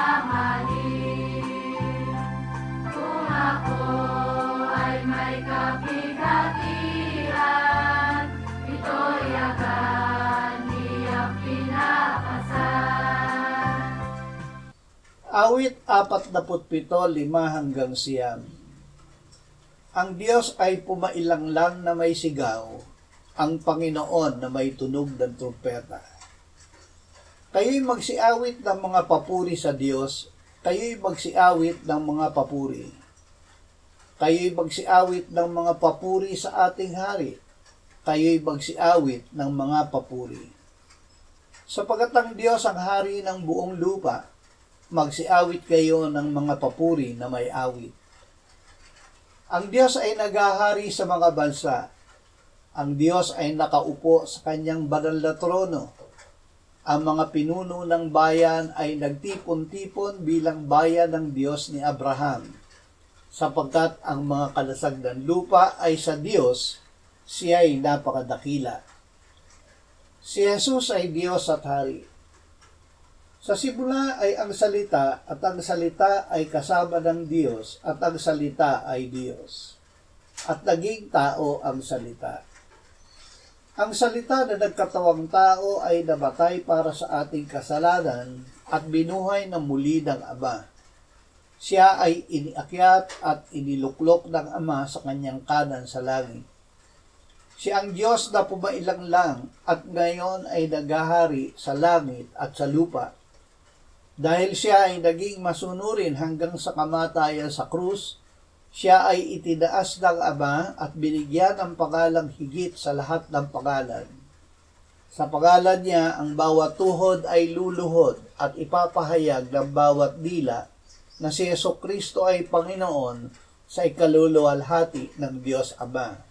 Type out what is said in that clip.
mamahalin. Kung ako ay may kapighatian, ito'y agad niyang pinakasan. Awit 47:5-9. Ang Diyos ay pumailanglang na may sigaw, ang Panginoon na may tunog ng trumpeta. Kayo'y magsiawit ng mga papuri sa Diyos, kayo'y magsiawit ng mga papuri. Kayo'y magsiawit ng mga papuri sa ating hari, kayo'y magsiawit ng mga papuri. Sapagat ang Diyos ang hari ng buong lupa, magsiawit kayo ng mga papuri na may awit. Ang Diyos ay naghahari sa mga bansa. Ang Diyos ay nakaupo sa kanyang banal na trono. Ang mga pinuno ng bayan ay nagtipon-tipon bilang bayan ng Diyos ni Abraham. Sapagkat ang mga kalasag ng lupa ay sa Diyos, siya ay napakadakila. Si Jesus ay Diyos at Hari. Sa simula ay ang salita, at ang salita ay kasama ng Diyos, at ang salita ay Diyos. At naging tao ang salita. Ang salita na nagkatawang tao ay namatay para sa ating kasalanan at binuhay na muli ng Ama. Siya ay iniakyat at iniluklok ng Ama sa kanyang kanan sa langit. Siya ang Diyos na pumailang lang at ngayon ay naghahari sa langit at sa lupa. Dahil siya ay naging masunurin hanggang sa kamatayan sa krus, siya ay itinaas ng Ama at binigyan ng pangalang higit sa lahat ng pangalan. Sa pangalan niya, ang bawat tuhod ay luluhod at ipapahayag ng bawat dila na si Jesucristo ay Panginoon sa ikaluluwalhati ng Diyos Ama.